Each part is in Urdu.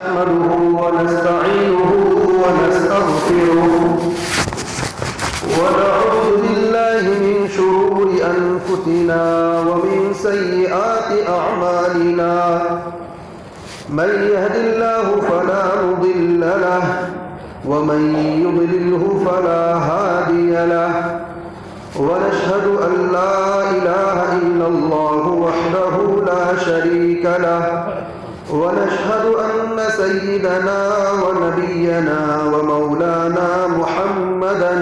نحمده ونستعينه ونستغفره ونعوذ بالله من شرور أنفسنا ومن سيئات أعمالنا من يهد الله فلا مضل له ومن يضلله فلا هادي له ونشهد أن لا إله إلا الله وحده لا شريك له ونشهد أن سيدنا ونبينا ومولانا محمدا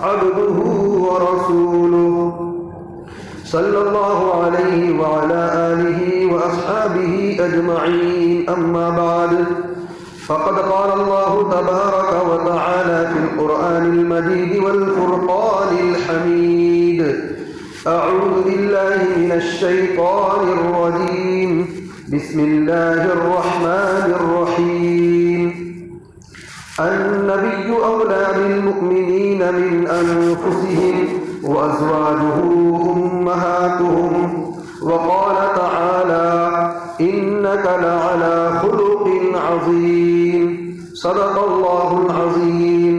عبده ورسوله صلى الله عليه وعلى آله وأصحابه أجمعين. أما بعد فقد قال الله تبارك وتعالى في القرآن المجيد والفرقان الحميد: أعوذ بالله من الشيطان الرجيم، بسم الله الرحمن الرحيم. النبي أولى بالمؤمنين من أنفسهم وأزواجه أمهاتهم، وقال تعالى: إنك لعلى خلق عظيم. صدق الله العظيم.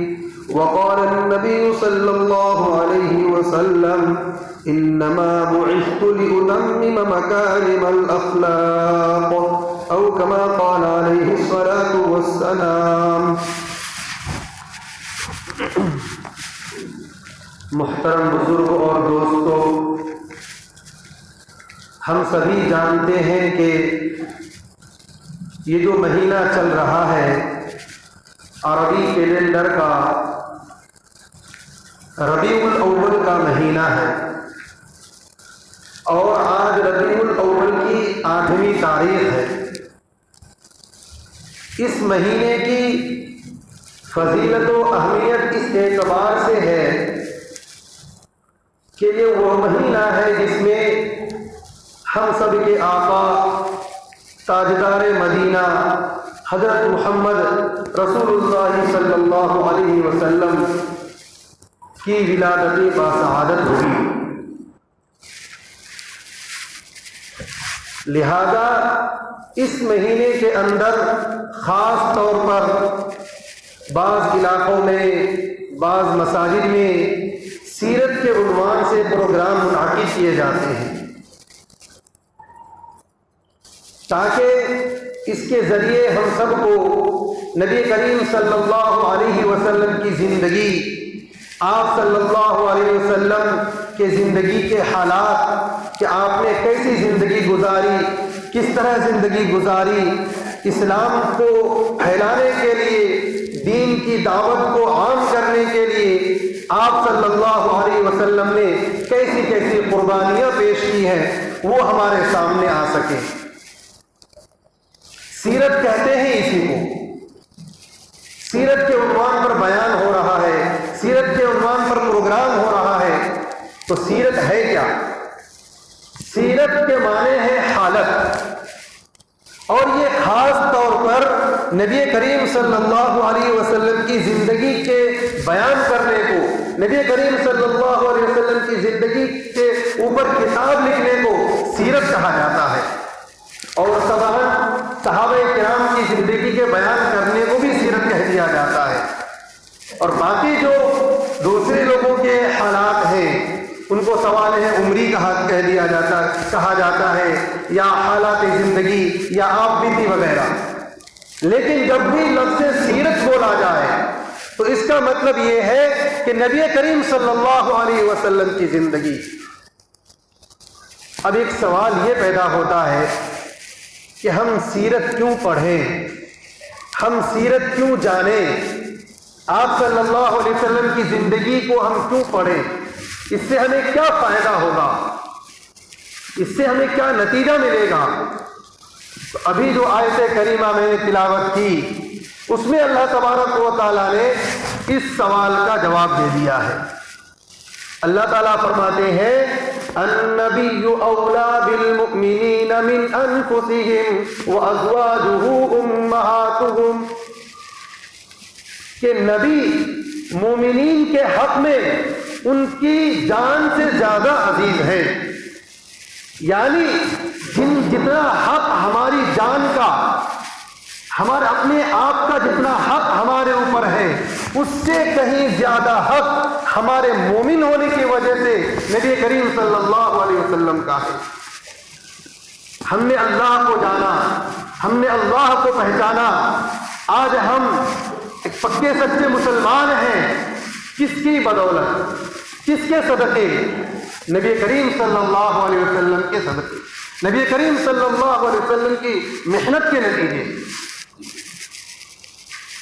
وقال النبي صلى الله عليه وسلم: إنما بعثت لأتمم مكارم الأخلاق، أو كما قال عليه الصلاة والسلام. محترم بزرگ اور دوستو، ہم سبھی جانتے ہیں کہ یہ جو مہینہ چل رہا ہے عربی کیلنڈر کا ربیع الاول کا مہینہ ہے، اور آج ربیع الاول کی 8ویں تاریخ ہے. اس مہینے کی فضیلت و اہمیت اس اعتبار سے ہے کہ یہ وہ مہینہ ہے جس میں ہم سب کے آقا تاجدار مدینہ حضرت محمد رسول اللہ صلی اللہ علیہ وسلم کی ولادت باسعادت ہوئی. لہذا اس مہینے کے اندر خاص طور پر بعض علاقوں میں، بعض مساجد میں سیرت کے عنوان سے پروگرام منعقد کیے جاتے ہیں، تاکہ اس کے ذریعے ہم سب کو نبی کریم صلی اللہ علیہ وسلم کی زندگی، آپ صلی اللہ علیہ وسلم کے زندگی کے حالات، کہ آپ نے کیسی زندگی گزاری، کس طرح زندگی گزاری، اسلام کو پھیلانے کے لیے، دین کی دعوت کو عام کرنے کے لیے آپ صلی اللہ علیہ وسلم نے کیسی کیسی قربانیاں پیش کی ہیں، وہ ہمارے سامنے آ سکے. سیرت کہتے ہیں اسی کو. سیرت کے عنوان پر بیان ہو رہا ہے، سیرت کے عنوان پر پروگرام ہو رہا ہے، تو سیرت ہے کیا؟ سیرت کے معنی ہے حالت، اور یہ خاص طور پر نبی کریم صلی اللہ علیہ وسلم کی زندگی کے بیان کرنے کو، نبی کریم صلی اللہ علیہ وسلم کی زندگی کے اوپر کتاب لکھنے کو سیرت کہا جاتا ہے. اور صحابہ کرام کی زندگی کے بیان کرنے کو بھی سیرت کہہ دیا جاتا ہے. اور باقی جو دوسرے لوگوں کے حالات ہیں ان کو سوال عمری کہا جاتا ہے، یا حالات زندگی، یا آپ بیتی وغیرہ. لیکن جب بھی لفظ سیرت بولا جائے تو اس کا مطلب یہ ہے کہ نبی کریم صلی اللہ علیہ وسلم کی زندگی. اب ایک سوال یہ پیدا ہوتا ہے کہ ہم سیرت کیوں پڑھیں، ہم سیرت کیوں جانیں، آپ صلی اللہ علیہ وسلم کی زندگی کو ہم کیوں پڑھیں، اس سے ہمیں کیا فائدہ ہوگا، اس سے ہمیں کیا نتیجہ ملے گا؟ تو ابھی جو آیت کریمہ میں نے تلاوت کی اس میں اللہ تبارک و تعالیٰ نے اس سوال کا جواب دے دیا ہے. اللہ تعالیٰ فرماتے ہیں: النبی اولا بالمؤمنین من انفسهم وازواجه امہاتهم، کہ نبی مومنین کے حق میں ان کی جان سے زیادہ عزیز ہے. یعنی جتنا حق ہماری جان کا، ہمارے اپنے آپ کا جتنا حق ہمارے اوپر ہے اس سے کہیں زیادہ حق ہمارے مومن ہونے کی وجہ سے نبی کریم صلی اللہ علیہ وسلم کا ہے۔ ہم نے اللہ کو جانا، ہم نے اللہ کو پہچانا، آج ہم ایک پکے سچے مسلمان ہیں۔ کس کی بدولت؟ کس کے صدقے؟ نبی کریم صلی اللہ علیہ وسلم کے صدقے، نبی کریم صلی اللہ علیہ وسلم کی محنت کے نتیجے۔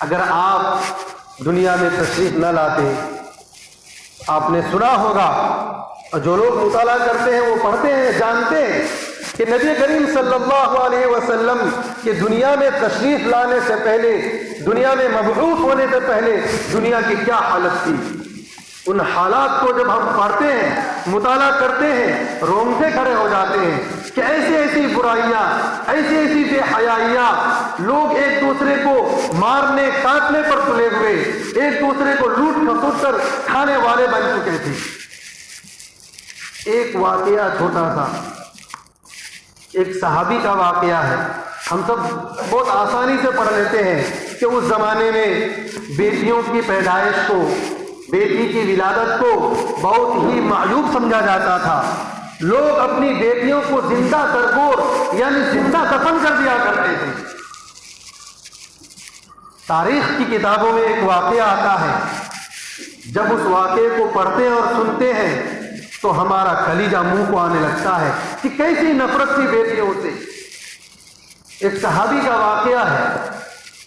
اگر آپ دنیا میں تشریف نہ لاتے، آپ نے سنا ہوگا، اور جو لوگ مطالعہ کرتے ہیں وہ پڑھتے ہیں، جانتے ہیں کہ نبی کریم صلی اللہ علیہ وسلم کے دنیا میں تشریف لانے سے پہلے، دنیا میں مبعوث ہونے سے پہلے دنیا کی کیا حالت تھی۔ ان حالات کو جب ہم پڑھتے ہیں، مطالعہ کرتے ہیں، رونگٹے کھڑے ہو جاتے ہیں کہ ایسی ایسی برائیاں، ایسی ایسی بے حیائیاں، لوگ ایک دوسرے کو مارنے کاٹنے پر تلے ہوئے، ایک دوسرے کو لوٹ کھسوٹ کر کھانے والے بن چکے تھے۔ ایک واقعہ چھوٹا سا، ایک صحابی کا واقعہ ہے، ہم سب بہت آسانی سے پڑھ لیتے ہیں کہ اس زمانے میں بیٹیوں کی پیدائش کو، بیٹی کی ولادت کو بہت ہی معیوب سمجھا جاتا تھا۔ لوگ اپنی بیٹیوں کو زندہ تربور یعنی زندہ دفن کر دیا کرتے تھے۔ تاریخ کی کتابوں میں ایک واقعہ آتا ہے، جب اس واقعے کو پڑھتے ہیں اور سنتے ہیں تو ہمارا کلیجہ منہ کو آنے لگتا ہے کہ کیسی نفرت تھی بیٹیوں سے۔ ایک صحابی کا واقعہ ہے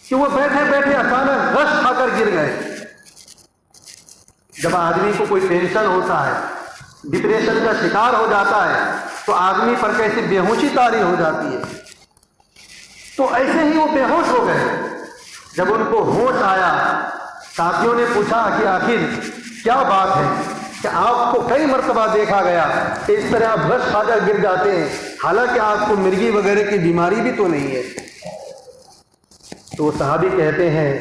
کہ وہ بیٹھے بیٹھے اچانک غش کھا کر گر گئے۔ جب آدمی کو کوئی ٹینشن ہوتا ہے، ڈپریشن کا شکار ہو جاتا ہے، تو آدمی پر کیسی بے ہوشی طاری ہو جاتی ہے۔ تو ایسے ہی وہ بے ہوش ہو گئے۔ جب ان کو ہوش آیا، ساتھیوں نے پوچھا کہ آخر کیا بات ہے کہ آپ کو کئی مرتبہ دیکھا گیا کہ اس طرح آپ غش کھا کر گر جاتے ہیں، حالانکہ آپ کو مرگی وغیرہ کی بیماری بھی تو نہیں ہے۔ تو وہ صحابی کہتے ہیں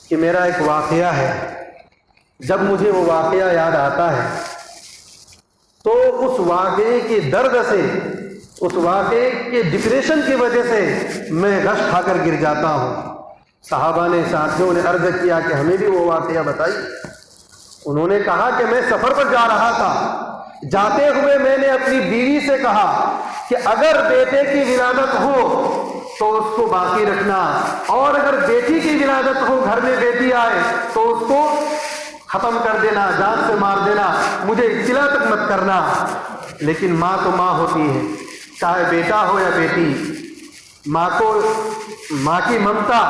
کہ میرا ایک واقعہ ہے، جب مجھے وہ واقعہ یاد آتا ہے تو اس واقعے کے درد سے، اس واقعے کے ڈپریشن کی وجہ سے میں غش کھا کر گر جاتا ہوں۔ صحابہ نے، ساتھیوں نے عرض کیا کہ ہمیں بھی وہ واقعہ بتائیے۔ انہوں نے کہا کہ میں سفر پر جا رہا تھا، جاتے ہوئے میں نے اپنی بیوی سے کہا کہ اگر بیٹے کی ولادت ہو تو اس کو باقی رکھنا، اور اگر بیٹی کی ولادت ہو، گھر میں بیٹی آئے تو اس کو ختم کر دینا، جان سے مار دینا، مجھے اطلاع تک مت کرنا۔ لیکن ماں تو ماں ہوتی ہے، چاہے بیٹا ہو یا بیٹی، ماں کی ممتا،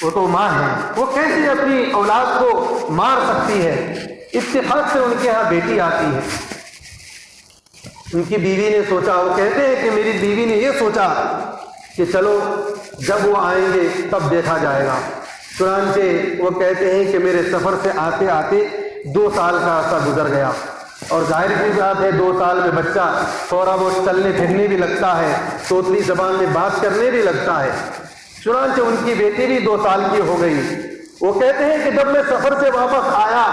وہ تو ماں ہے، وہ کیسے اپنی اولاد کو مار سکتی ہے؟ اتفاق سے ان کے ہاں بیٹی آتی ہے۔ ان کی بیوی نے سوچا، وہ کہتے ہیں کہ میری بیوی نے یہ سوچا کہ چلو جب وہ آئیں گے تب دیکھا جائے گا۔ چنانچہ وہ کہتے ہیں کہ میرے سفر سے آتے آتے 2 سال کا عرصہ گزر گیا، اور ظاہر سی بات ہے 2 سال میں بچہ تھوڑا بہت چلنے پھرنے بھی لگتا ہے، توتلی زبان میں بات کرنے بھی لگتا ہے۔ چنانچہ ان کی بیٹی بھی 2 سال کی ہو گئی۔ وہ کہتے ہیں کہ جب میں سفر سے واپس آیا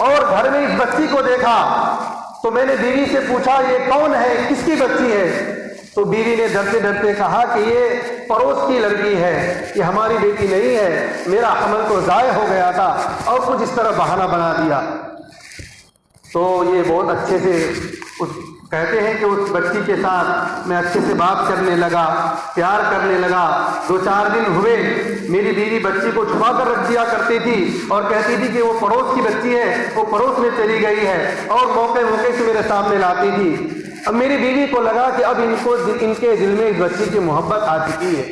اور گھر میں اس بچی کو دیکھا تو میں نے بیوی سے پوچھا یہ کون ہے، کس کی بچی ہے؟ تو بیوی نے ڈرتے ڈرتے کہا کہ یہ پڑوس کی لڑکی ہے، یہ ہماری بیٹی نہیں ہے، میرا حمل تو ضائع ہو گیا تھا، اور کچھ اس طرح بہانہ بنا دیا۔ تو یہ بہت اچھے سے کہتے ہیں کہ اس بچی کے ساتھ میں اچھے سے بات کرنے لگا، پیار کرنے لگا۔ 2-4 دن ہوئے، میری بیوی بچی کو چھپا کر رکھ دیا کرتی تھی اور کہتی تھی کہ وہ پڑوس کی بچی ہے، وہ پڑوس میں چلی گئی ہے، اور موقع سے میرے سامنے لاتی تھی۔ اب میری بیوی کو لگا کہ اب ان کے دل میں اس بچی کی محبت آ چکی ہے۔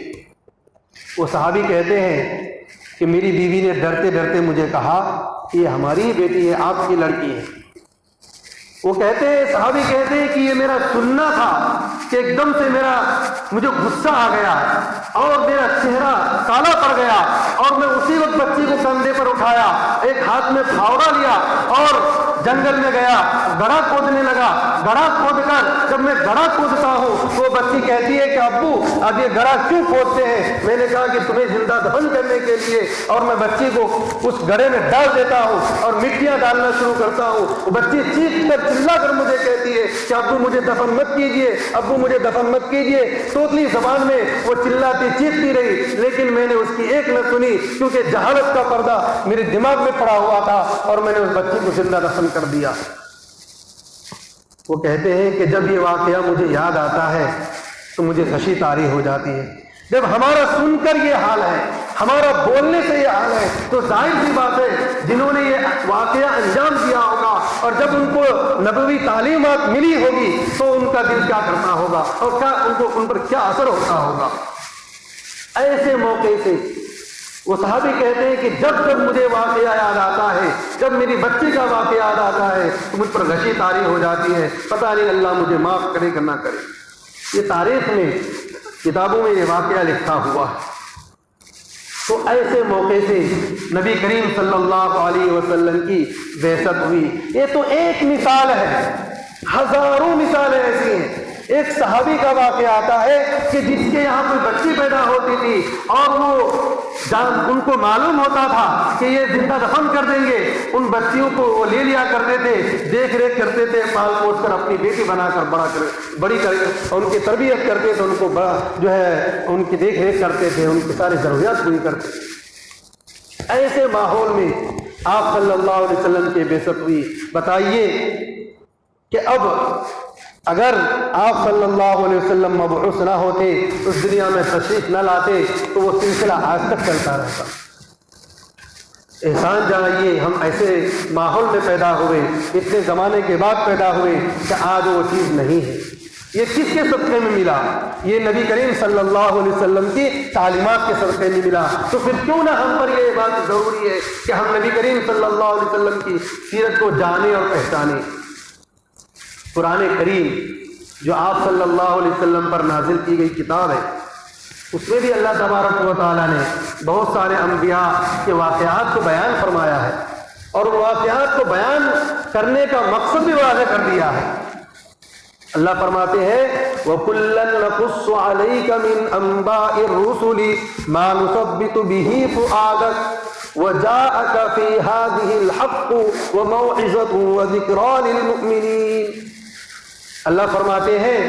وہ صحابی کہتے ہیں کہ میری بیوی نے ڈرتے ڈرتے مجھے کہا کہ یہ ہماری بیٹی ہے، آپ کی لڑکی ہے۔ وہ کہتے ہیں، صحابی کہتے ہیں کہ یہ میرا سننا تھا کہ ایک دم سے مجھے غصہ آ گیا اور میرا چہرہ کالا پڑ گیا، اور میں اسی وقت بچی کو کندھے پر اٹھایا، ایک ہاتھ میں پھاوڑا لیا اور جنگل میں گیا، گڑھا کھودنے لگا۔ گڑھا کھود کر جب میں گڑھا کھودتا ہوں تو بچی کہتی ہے کہ ابو اب یہ گڑھا کیوں کھودتے ہیں؟ میں نے نے کہا کہ تمہیں زندہ دفن کرنے کے لیے اور میں بچی کو اس گڑھے میں ڈال دیتا ہوں اور مٹیاں ڈالنا شروع کرتا ہوں، وہ بچی چیخ کر چلا کر مجھے کہتی ہے کہ ابو مجھے دفن مت کیجیے، ابو مجھے دفن مت کیجیے۔ توتلی زبان میں وہ چلاتی چیختی رہی، لیکن میں نے اس کی ایک نہ سنی، کیونکہ جہالت کا پردہ میرے دماغ میں پڑا ہوا تھا اور میں نے اس بچی کو زندہ دفن کر دیا۔ وہ کہتے ہیں کہ جب یہ واقعہ مجھے یاد آتا ہے تو مجھے غشی طاری ہو جاتی ہے۔ جب ہمارا سن کر یہ حال ہے، ہمارا بولنے سے یہ حال ہے، تو ظاہر سی بات ہے جنہوں نے یہ واقعہ انجام دیا ہوگا اور جب ان کو نبوی تعلیمات ملی ہوگی تو ان کا دل کیا کرتا ہوگا اور کیا ان پر کیا اثر ہوتا ہوگا۔ ایسے موقع سے وہ صحابی کہتے ہیں کہ جب جب مجھے واقعہ یاد آتا ہے، جب میری بچی کا واقعہ یاد آتا ہے تو مجھ پر غشی طاری ہو جاتی ہے، پتہ نہیں اللہ مجھے معاف کرے کہ نہ کرے۔ یہ تاریخ میں کتابوں میں یہ واقعہ لکھا ہوا ہے۔ تو ایسے موقع سے نبی کریم صلی اللہ علیہ وسلم کی بعثت ہوئی۔ یہ تو ایک مثال ہے، ہزاروں مثالیں ایسی ہیں۔ ایک صحابی کا واقعہ آتا ہے کہ جس کے یہاں کوئی بچی پیدا ہوتی تھی اور ان کو معلوم ہوتا تھا کہ یہ زندہ دفن کر دیں گے، ان بچیوں کو وہ لے لیا کرتے تھے، دیکھ ریکھ کرتے تھے، پال پوس کر اپنی بیٹی بنا کر بڑی کر اور ان کی تربیت کرتے تھے، ان کو ان کی دیکھ ریکھ کرتے تھے، ان کی ساری ضروریات پوری کرتے تھے۔ ایسے ماحول میں آپ صلی اللہ علیہ وسلم کی بعثت ہوئی۔ بتائیے کہ اب اگر آپ صلی اللہ علیہ وسلم مبعوث نہ ہوتے، اس دنیا میں تشریف نہ لاتے، تو وہ سلسلہ آج تک چلتا رہتا۔ احسان جانیے ہم ایسے ماحول میں پیدا ہوئے، اتنے زمانے کے بعد پیدا ہوئے کہ آج وہ چیز نہیں ہے۔ یہ کس کے صدقے میں ملا؟ یہ نبی کریم صلی اللہ علیہ وسلم کی تعلیمات کے صدقے میں ملا۔ تو پھر کیوں نہ ہم پر یہ بات ضروری ہے کہ ہم نبی کریم صلی اللہ علیہ وسلم کی سیرت کو جانیں اور پہچانیں۔ قرآن کریم جو آپ صلی اللہ علیہ وسلم پر نازل کی گئی کتاب ہے، اس میں بھی اللہ تبارک و تعالیٰ نے بہت سارے انبیاء کے واقعات کو بیان فرمایا ہے، اور واقعات کو بیان کرنے کا مقصد بھی واضح کر دیا ہے۔ اللہ فرماتے ہیں وَكُلًّا نَقُصُّ عَلَيْكَ مِنْ أَنْبَاءِ الرُّسُلِ مَا نُثَبِّتُ بِهِ فُؤَادَكَ وَجَاءَكَ فِي هَذِهِ الْحَقُّ وَمَوْعِظَةٌ وَذِكْرَىٰ لِلْمُؤْمِنِينَ۔ اللہ فرماتے ہیں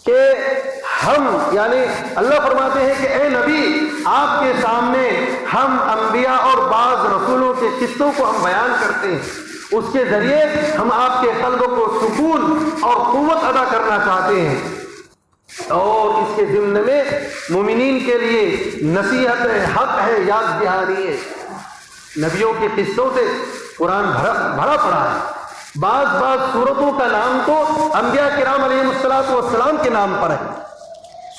کہ اللہ فرماتے ہیں کہ اے نبی، آپ کے سامنے ہم انبیاء اور بعض رسولوں کے قصوں کو ہم بیان کرتے ہیں، اس کے ذریعے ہم آپ کے قلب کو سکون اور قوت ادا کرنا چاہتے ہیں، اور اس کے ضمن میں مومنین کے لیے نصیحت ہے، حق ہے، یاد دہانی ہے۔ نبیوں کے قصوں سے قرآن بھرا پڑا ہے۔ بعض سورتوں کا نام تو انبیاء کرام علیہ السلام کے نام پر ہے۔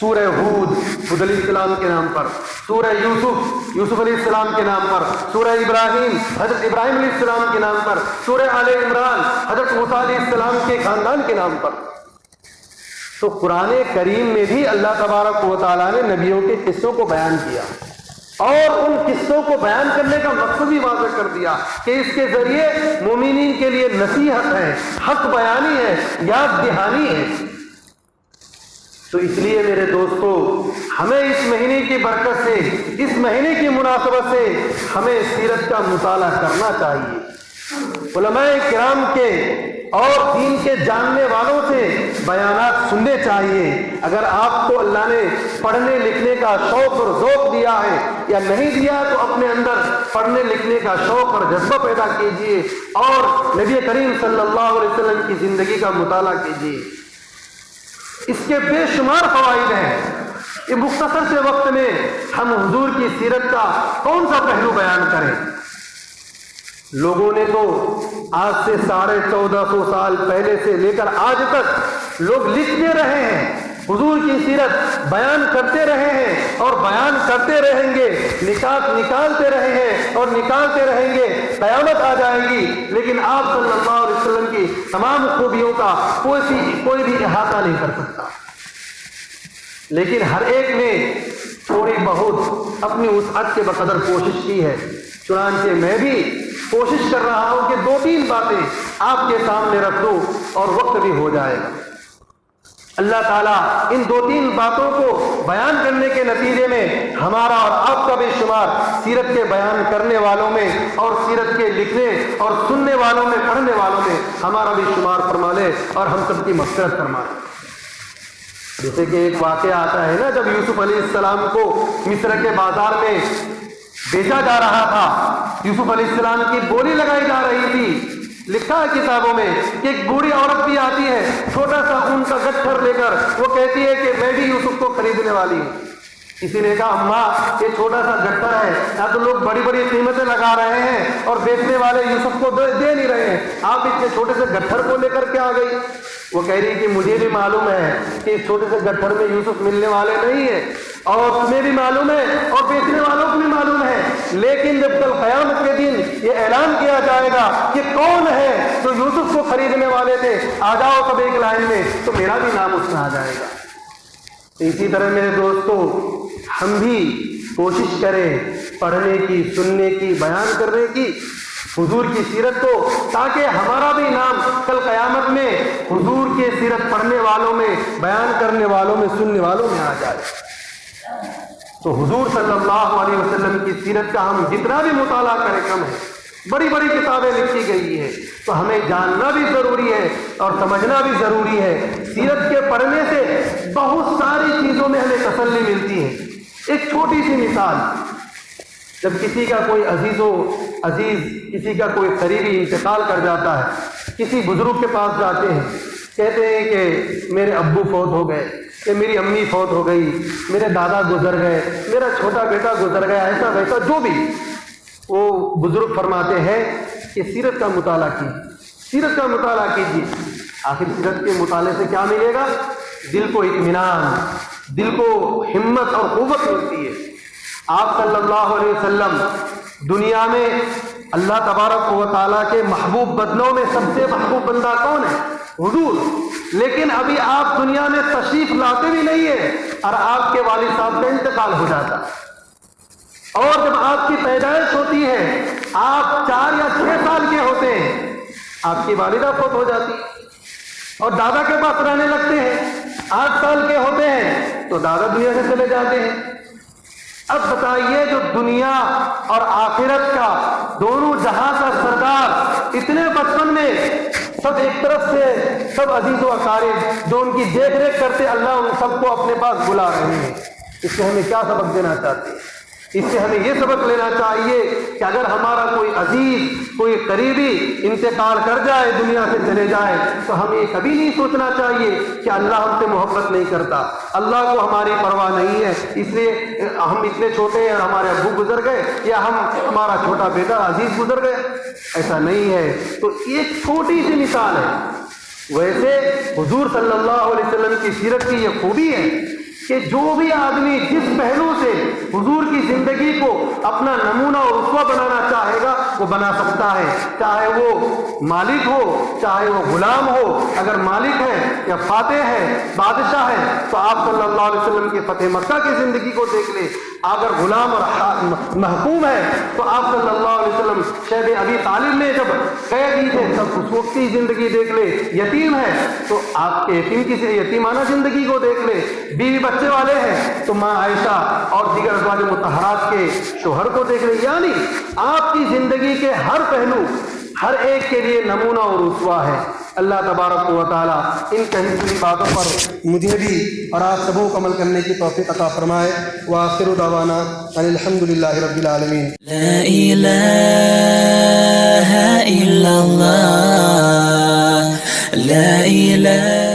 سورہ ہود علیہ السلام کے نام پر، سورہ یوسف علیہ السلام کے نام پر، سورہ ابراہیم حضرت ابراہیم علیہ السلام کے نام پر، سورہ آل عمران حضرت موسیٰ علیہ السلام کے خاندان کے نام پر۔ تو قرآن کریم میں بھی اللہ تبارک و تعالیٰ نے نبیوں کے قصوں کو بیان کیا، اور ان قصوں کو بیان کرنے کا مقصد بھی واضح کر دیا کہ اس کے ذریعے مومنین کے لیے نصیحت ہے، حق بیانی ہے، یاد دہانی ہے۔ تو اس لیے میرے دوستو، ہمیں اس مہینے کی برکت سے، اس مہینے کی مناسبت سے ہمیں سیرت کا مطالعہ کرنا چاہیے، علماء کرام کے اور دین کے جاننے والوں سے بیانات سننے چاہیے۔ اگر آپ کو اللہ نے پڑھنے لکھنے کا شوق اور ذوق دیا ہے یا نہیں دیا، تو اپنے اندر پڑھنے لکھنے کا شوق اور جذبہ پیدا کیجیے اور نبی کریم صلی اللہ علیہ وسلم کی زندگی کا مطالعہ کیجیے۔ اس کے بے شمار فوائد ہیں۔ یہ مختصر سے وقت میں ہم حضور کی سیرت کا کون سا پہلو بیان کریں؟ لوگوں نے تو آج سے 1450 سال پہلے سے لے کر آج تک لوگ لکھتے رہے ہیں، حضور کی سیرت بیان کرتے رہے ہیں اور بیان کرتے رہیں گے، نکالتے رہے ہیں اور نکالتے رہیں گے، قیامت آ جائے گی، لیکن آپ صلی اللہ علیہ وسلم کی تمام خوبیوں کا کوئی بھی احاطہ نہیں کر سکتا۔ لیکن ہر ایک نے تھوڑی بہت اپنی وسعت کے بقدر کوشش کی ہے۔ چنانچہ میں بھی کوشش کر رہا ہوں کہ 2-3 باتیں آپ کے سامنے رکھ دوں اور وقت بھی ہو جائے گا۔ اللہ تعالیٰ ان 2-3 باتوں کو بیان کرنے کے نتیجے میں ہمارا اور آپ کا بھی شمار سیرت کے بیان کرنے والوں میں اور سیرت کے لکھنے اور سننے والوں میں، پڑھنے والوں میں ہمارا بھی شمار فرما لے اور ہم سب کی مغفرت فرمائے۔ جیسے کہ ایک واقعہ آتا ہے نا، جب یوسف علیہ السلام کو مصر کے بازار میں بیچا جا رہا تھا، یوسف علیہ السلام کی بولی لگائی جا رہی تھی، لکھا ہے کتابوں میں کہ ایک بوڑھی عورت بھی آتی ہے چھوٹا سا اون کا گٹھر لے کر، وہ کہتی ہے کہ میں بھی یوسف کو خریدنے والی ہوں۔ کسی نے کہا اماں یہ چھوٹا سا گٹھر ہے، یہاں تو لوگ بڑی بڑی قیمتیں لگا رہے ہیں اور بیچنے والے یوسف کو دے نہیں رہے ہیں، آپ اتنے چھوٹے سے گٹھر کو لے کر کے آ گئی۔ وہ کہہ رہی کہ مجھے بھی معلوم ہے کہ اس چھوٹے سے گٹھر میں یوسف ملنے والے نہیں ہیں، اور تمہیں بھی معلوم ہے اور بیچنے والوں کو بھی معلوم ہے، لیکن جب کل قیامت کے دن یہ اعلان کیا جائے گا کہ کون ہے جو یوسف کو خریدنے والے تھے، آ جاؤ سب ایک لائن میں، تو میرا بھی نام اس میں آ جائے گا۔ اسی طرح میرے دوستو، ہم بھی کوشش کریں پڑھنے کی، سننے کی، بیان کرنے کی حضور کی سیرت کو، تاکہ ہمارا بھی نام کل قیامت میں حضور کے سیرت پڑھنے والوں میں، بیان کرنے والوں میں، سننے والوں میں آ جائے۔ تو حضور صلی اللہ علیہ وسلم کی سیرت کا ہم جتنا بھی مطالعہ کریں کم ہے۔ بڑی بڑی کتابیں لکھی گئی ہے تو ہمیں جاننا بھی ضروری ہے اور سمجھنا بھی ضروری ہے۔ سیرت کے پڑھنے سے بہت ساری چیزوں میں ہمیں تسلی ملتی ہے۔ ایک چھوٹی سی مثال، جب کسی کا کوئی عزیز کسی کا کوئی قریبی انتقال کر جاتا ہے، کسی بزرگ کے پاس جاتے ہیں، کہتے ہیں کہ میرے ابو فوت ہو گئے، کہ میری امی فوت ہو گئی، میرے دادا گزر گئے، میرا چھوٹا بیٹا گزر گیا، ایسا ویسا جو بھی، وہ بزرگ فرماتے ہیں کہ سیرت کا مطالعہ کیجیے، سیرت کا مطالعہ کیجیے۔ آخر سیرت کے مطالعے سے کیا ملے گا؟ دل کو اطمینان، دل کو ہمت اور قوت ملتی ہے۔ آپ صلی اللہ علیہ وسلم دنیا میں اللہ تبارک و تعالیٰ کے محبوب بندوں میں سب سے محبوب بندہ کون ہے؟ حضور۔ لیکن ابھی آپ دنیا میں تشریف لاتے بھی نہیں ہیں اور آپ کے والد صاحب کا انتقال ہو جاتا، اور جب آپ کی پیدائش ہوتی ہے، آپ 4 یا 6 سال کے ہوتے ہیں، آپ کی والدہ فوت ہو جاتی اور دادا کے پاس رہنے لگتے ہیں، 8 سال کے ہوتے ہیں تو دادا دنیا سے چلے جاتے ہیں۔ اب بتائیے، جو دنیا اور آخرت کا دونوں جہاں کا سردار اتنے بچپن میں سب ایک طرف سے سب عزیز و اقارب جو ان کی دیکھ ریکھ کرتے، اللہ ان سب کو اپنے پاس بلا رہے ہیں، اس سے ہمیں کیا سبق دینا چاہتے ہیں؟ اس سے ہمیں یہ سبق لینا چاہیے کہ اگر ہمارا کوئی عزیز، کوئی قریبی انتقال کر جائے، دنیا سے چلے جائے، تو ہمیں کبھی نہیں سوچنا چاہیے کہ اللہ ہم سے محبت نہیں کرتا، اللہ کو ہماری پرواہ نہیں ہے، اس لیے ہم اتنے چھوٹے ہیں اور ہمارے ابو گزر گئے، یا ہمارا چھوٹا بیٹا عزیز گزر گئے۔ ایسا نہیں ہے۔ تو ایک چھوٹی سی مثال ہے۔ ویسے حضور صلی اللہ علیہ وسلم کی سیرت کی یہ خوبی ہے کہ جو بھی آدمی جس پہلو سے حضور کی زندگی کو اپنا نمونہ اور اسوہ بنانا چاہے گا وہ بنا سکتا ہے، چاہے وہ مالک ہو چاہے وہ غلام ہو۔ اگر مالک ہے یا فاتح ہے، بادشاہ ہے، تو آپ صلی اللہ علیہ وسلم کے فتح مکہ کی زندگی کو دیکھ لیں۔ اگر غلام اور محکوم ہے تو آپ صلی اللہ علیہ وسلم شیخ ابی طالب میں جب قیدی تھے تب اس وقت کی زندگی دیکھ لے۔ یتیم ہے تو آپ کے یتیم کی یتیمانہ زندگی کو دیکھ لے۔ بیوی بچے والے ہیں تو ماں عائشہ اور دیگر ازواج مطہرات کے شوہر کو دیکھ لے۔ یعنی آپ کی زندگی کے ہر پہلو ہر ایک کے لیے نمونہ اور اسوہ ہے۔ اللہ تبارک و تعالیٰ ان کہی سنی باتوں پر مجھے بھی اور آپ سبوں کو عمل کرنے کی توفیق عطا فرمائے۔ وآخر دعوانا ان الحمدللہ رب العالمین۔ لا إله إلا الله، لا إله